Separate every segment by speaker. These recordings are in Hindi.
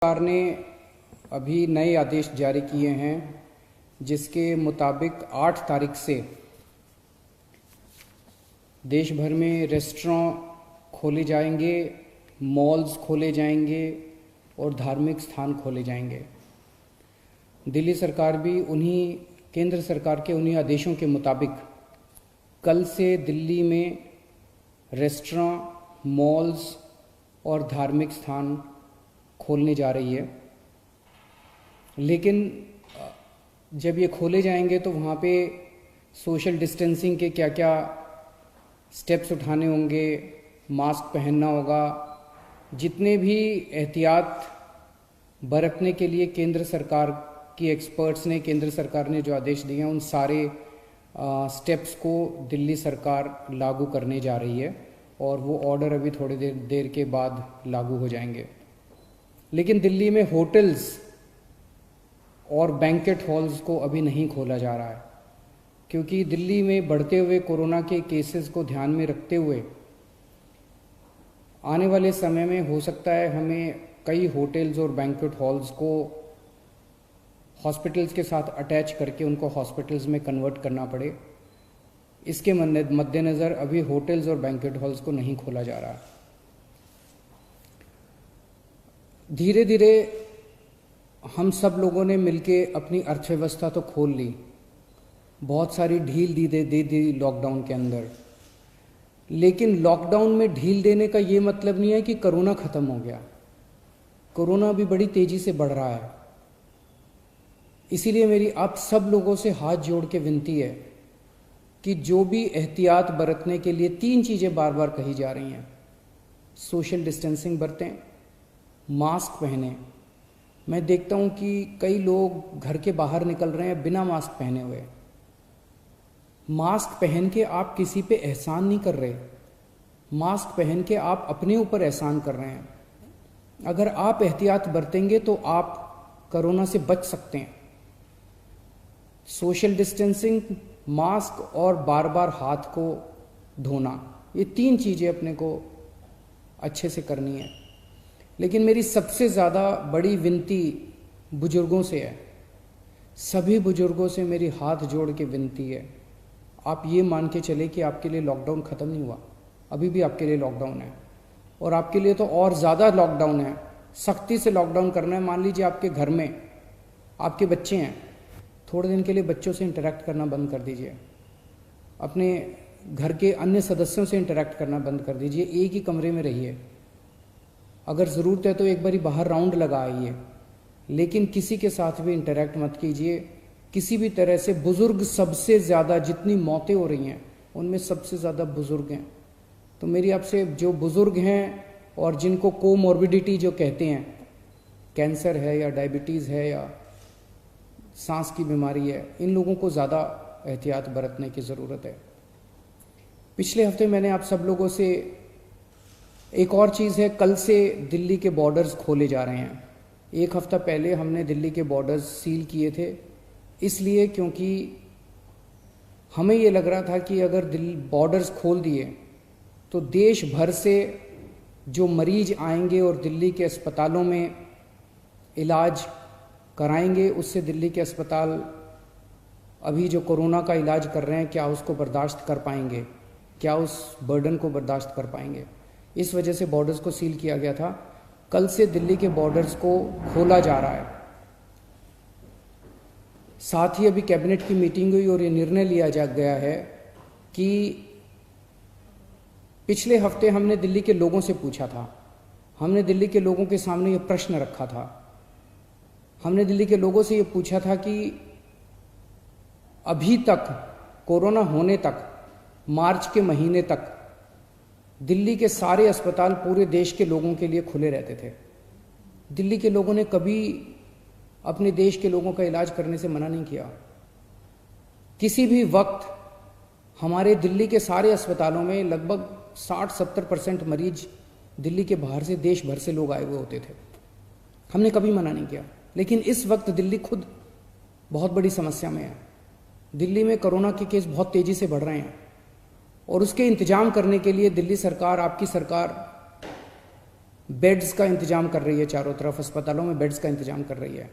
Speaker 1: सरकार ने अभी नए आदेश जारी किए हैं जिसके मुताबिक 8 तारीख से देश भर में रेस्टोरेंट खोले जाएंगे, मॉल्स खोले जाएंगे और धार्मिक स्थान खोले जाएंगे। दिल्ली सरकार भी केंद्र सरकार के उन्हीं आदेशों के मुताबिक कल से दिल्ली में रेस्टोरेंट, मॉल्स और धार्मिक स्थान खोलने जा रही है। लेकिन जब ये खोले जाएंगे तो वहाँ पे सोशल डिस्टेंसिंग के क्या क्या स्टेप्स उठाने होंगे, मास्क पहनना होगा, जितने भी एहतियात बरतने के लिए केंद्र सरकार की एक्सपर्ट्स ने, केंद्र सरकार ने जो आदेश दिए हैं उन सारे स्टेप्स को दिल्ली सरकार लागू करने जा रही है और वो ऑर्डर अभी थोड़ी देर के बाद लागू हो जाएंगे। लेकिन दिल्ली में होटल्स और बैंकेट हॉल्स को अभी नहीं खोला जा रहा है क्योंकि दिल्ली में बढ़ते हुए कोरोना के केसेस को ध्यान में रखते हुए आने वाले समय में हो सकता है हमें कई होटल्स और बैंकेट हॉल्स को हॉस्पिटल्स के साथ अटैच करके उनको हॉस्पिटल्स में कन्वर्ट करना पड़े। इसके मद्देनज़र अभी होटल्स और बैंकेट हॉल्स को नहीं खोला जा रहा। धीरे धीरे हम सब लोगों ने मिलके अपनी अर्थव्यवस्था तो खोल ली, बहुत सारी ढील दे दी लॉकडाउन के अंदर। लेकिन लॉकडाउन में ढील देने का ये मतलब नहीं है कि कोरोना ख़त्म हो गया। कोरोना भी बड़ी तेज़ी से बढ़ रहा है। इसीलिए मेरी आप सब लोगों से हाथ जोड़ के विनती है कि जो भी एहतियात बरतने के लिए 3 चीज़ें बार बार कही जा रही हैं, सोशल डिस्टेंसिंग बरतें, मास्क पहने। मैं देखता हूं कि कई लोग घर के बाहर निकल रहे हैं बिना मास्क पहने हुए। मास्क पहन के आप किसी पे एहसान नहीं कर रहे, मास्क पहन के आप अपने ऊपर एहसान कर रहे हैं। अगर आप एहतियात बरतेंगे तो आप कोरोना से बच सकते हैं। सोशल डिस्टेंसिंग, मास्क और बार बार हाथ को धोना, ये 3 चीज़ें अपने को अच्छे से करनी है। लेकिन मेरी सबसे ज़्यादा बड़ी विनती बुजुर्गों से है। सभी बुजुर्गों से मेरी हाथ जोड़ के विनती है, आप ये मान के चले कि आपके लिए लॉकडाउन ख़त्म नहीं हुआ, अभी भी आपके लिए लॉकडाउन है और आपके लिए तो और ज़्यादा लॉकडाउन है। सख्ती से लॉकडाउन करना है। मान लीजिए आपके घर में आपके बच्चे हैं, थोड़े दिन के लिए बच्चों से इंटरेक्ट करना बंद कर दीजिए, अपने घर के अन्य सदस्यों से इंटरेक्ट करना बंद कर दीजिए, एक ही कमरे में रहिए। अगर ज़रूरत है तो एक बारी बाहर राउंड लगा आइए, लेकिन किसी के साथ भी इंटरेक्ट मत कीजिए किसी भी तरह से। बुज़ुर्ग सबसे ज़्यादा, जितनी मौतें हो रही हैं उनमें सबसे ज़्यादा बुज़ुर्ग हैं। तो मेरी आपसे, जो बुज़ुर्ग हैं और जिनको कोमॉर्बिडिटी जो कहते हैं, कैंसर है या डायबिटीज़ है या सांस की बीमारी है, इन लोगों को ज़्यादा एहतियात बरतने की ज़रूरत है। पिछले हफ्ते मैंने आप सब लोगों से एक और चीज़ है, कल से दिल्ली के बॉर्डर्स खोले जा रहे हैं। 1 हफ्ता पहले हमने दिल्ली के बॉर्डर्स सील किए थे, इसलिए क्योंकि हमें ये लग रहा था कि अगर बॉर्डर्स खोल दिए तो देश भर से जो मरीज आएंगे और दिल्ली के अस्पतालों में इलाज कराएंगे, उससे दिल्ली के अस्पताल अभी जो कोरोना का इलाज कर रहे हैं, क्या उसको बर्दाश्त कर पाएंगे, क्या उस बर्डन को बर्दाश्त कर पाएंगे। इस वजह से बॉर्डर्स को सील किया गया था। कल से दिल्ली के बॉर्डर्स को खोला जा रहा है। साथ ही अभी कैबिनेट की मीटिंग हुई और ये निर्णय लिया जा गया है कि पिछले हफ्ते हमने दिल्ली के लोगों से पूछा था, हमने दिल्ली के लोगों के सामने ये प्रश्न रखा था, हमने दिल्ली के लोगों से ये पूछा था कि अभी तक कोरोना होने तक, मार्च के महीने तक दिल्ली के सारे अस्पताल पूरे देश के लोगों के लिए खुले रहते थे। दिल्ली के लोगों ने कभी अपने देश के लोगों का इलाज करने से मना नहीं किया। किसी भी वक्त हमारे दिल्ली के सारे अस्पतालों में लगभग 60-70% मरीज दिल्ली के बाहर से, देश भर से लोग आए हुए होते थे। हमने कभी मना नहीं किया। लेकिन इस वक्त दिल्ली खुद बहुत बड़ी समस्या में है। दिल्ली में कोरोना के केस बहुत तेज़ी से बढ़ रहे हैं और उसके इंतजाम करने के लिए दिल्ली सरकार, आपकी सरकार बेड्स का इंतजाम कर रही है, चारों तरफ अस्पतालों में बेड्स का इंतजाम कर रही है।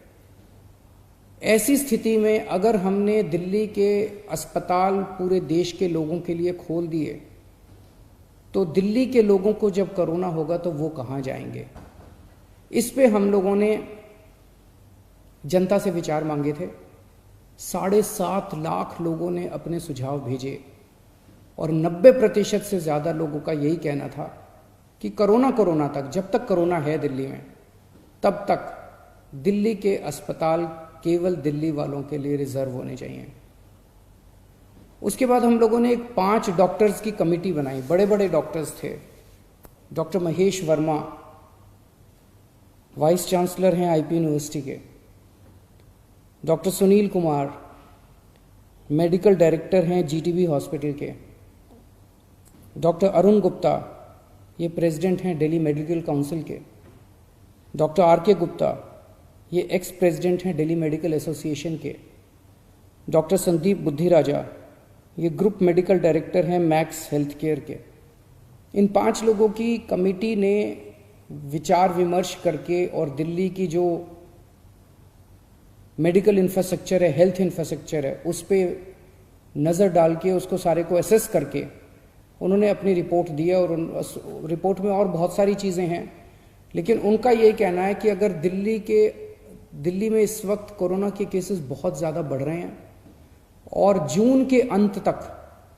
Speaker 1: ऐसी स्थिति में अगर हमने दिल्ली के अस्पताल पूरे देश के लोगों के लिए खोल दिए तो दिल्ली के लोगों को जब कोरोना होगा तो वो कहाँ जाएंगे? इस पे हम लोगों ने जनता से विचार मांगे थे। 7.5 लाख लोगों ने अपने सुझाव भेजे और 90% से ज़्यादा लोगों का यही कहना था कि कोरोना तक, जब तक कोरोना है दिल्ली में, तब तक दिल्ली के अस्पताल केवल दिल्ली वालों के लिए रिजर्व होने चाहिए। उसके बाद हम लोगों ने एक 5 डॉक्टर्स की कमेटी बनाई, बड़े बड़े डॉक्टर्स थे। Doctor Mahesh Verma vice chancellor हैं आईपी यूनिवर्सिटी के, doctor Sunil Kumar medical director हैं जीटीबी हॉस्पिटल के, डॉक्टर अरुण गुप्ता ये प्रेसिडेंट हैं दिल्ली मेडिकल काउंसिल के, डॉक्टर आर.के. गुप्ता ये एक्स प्रेसिडेंट हैं दिल्ली मेडिकल एसोसिएशन के, डॉक्टर संदीप बुद्धिराजा ये ग्रुप मेडिकल डायरेक्टर हैं मैक्स हेल्थ केयर के। इन 5 लोगों की कमेटी ने विचार विमर्श करके और दिल्ली की जो मेडिकल इंफ्रास्ट्रक्चर है, हेल्थ इंफ्रास्ट्रक्चर है, उस पर नज़र डाल के उसको सारे को एसेस करके उन्होंने अपनी रिपोर्ट दी है। और रिपोर्ट में और बहुत सारी चीज़ें हैं, लेकिन उनका ये कहना है कि अगर दिल्ली में इस वक्त कोरोना के केसेस बहुत ज़्यादा बढ़ रहे हैं और जून के अंत तक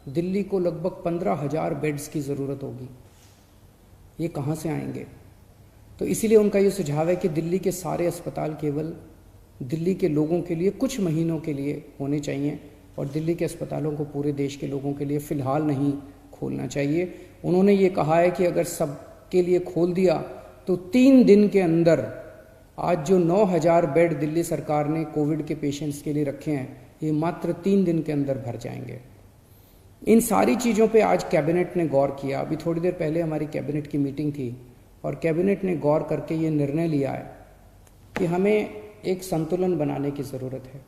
Speaker 1: दिल्ली को लगभग 15,000 बेड्स की ज़रूरत होगी। ये कहाँ से आएंगे? तो इसीलिए उनका ये सुझाव है कि दिल्ली के सारे अस्पताल केवल दिल्ली के लोगों के लिए कुछ महीनों के लिए होने चाहिए और दिल्ली के अस्पतालों को पूरे देश के लोगों के लिए फ़िलहाल नहीं खोलना चाहिए। उन्होंने ये कहा है कि अगर सबके लिए खोल दिया तो 3 दिन के अंदर आज जो 9,000 बेड दिल्ली सरकार ने कोविड के पेशेंट्स के लिए रखे हैं, ये मात्र 3 दिन के अंदर भर जाएंगे। इन सारी चीज़ों पे आज कैबिनेट ने गौर किया। अभी थोड़ी देर पहले हमारी कैबिनेट की मीटिंग थी और कैबिनेट ने गौर करके ये निर्णय लिया है कि हमें एक संतुलन बनाने की ज़रूरत है।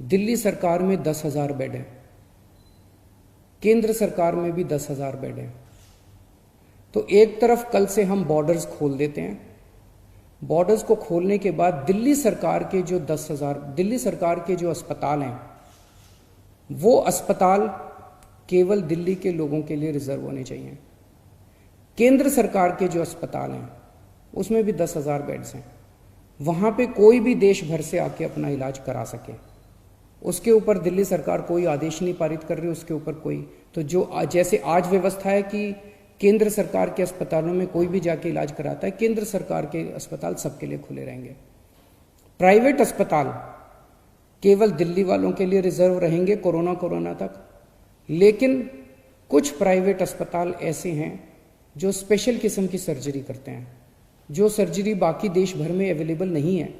Speaker 1: दिल्ली सरकार में 10,000 बेड हैं, केंद्र सरकार में भी 10,000 बेड हैं। तो एक तरफ कल से हम बॉर्डर्स खोल देते हैं। बॉर्डर्स को खोलने के बाद दिल्ली सरकार के जो 10,000 दिल्ली सरकार के जो अस्पताल हैं, वो अस्पताल केवल दिल्ली के लोगों के लिए रिजर्व होने चाहिए। केंद्र सरकार के जो अस्पताल हैं उसमें भी 10,000 बेड्स हैं, वहाँ पे कोई भी देश भर से आके अपना इलाज करा सके। उसके ऊपर दिल्ली सरकार कोई आदेश नहीं पारित कर रही, उसके ऊपर कोई तो जो जैसे आज व्यवस्था है कि केंद्र सरकार के अस्पतालों में कोई भी जाके इलाज कराता है, केंद्र सरकार के अस्पताल सबके लिए खुले रहेंगे। प्राइवेट अस्पताल केवल दिल्ली वालों के लिए रिजर्व रहेंगे कोरोना तक। लेकिन कुछ प्राइवेट अस्पताल ऐसे हैं जो स्पेशल किस्म की सर्जरी करते हैं, जो सर्जरी बाकी देश भर में अवेलेबल नहीं है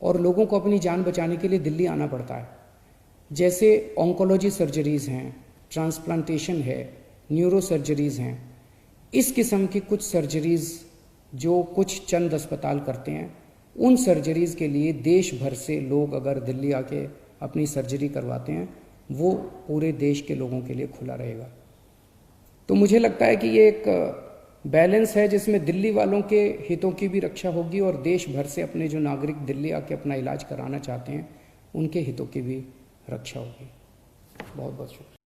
Speaker 1: और लोगों को अपनी जान बचाने के लिए दिल्ली आना पड़ता है। जैसे ऑन्कोलॉजी सर्जरीज हैं, ट्रांसप्लांटेशन है, न्यूरो सर्जरीज हैं। इस किस्म की कुछ सर्जरीज जो कुछ चंद अस्पताल करते हैं, उन सर्जरीज के लिए देश भर से लोग अगर दिल्ली आके अपनी सर्जरी करवाते हैं, वो पूरे देश के लोगों के लिए खुला रहेगा। तो मुझे लगता है कि ये एक बैलेंस है जिसमें दिल्ली वालों के हितों की भी रक्षा होगी और देश भर से अपने जो नागरिक दिल्ली आके अपना इलाज कराना चाहते हैं, उनके हितों की भी रक्षा होगी। बहुत बहुत शुक्रिया।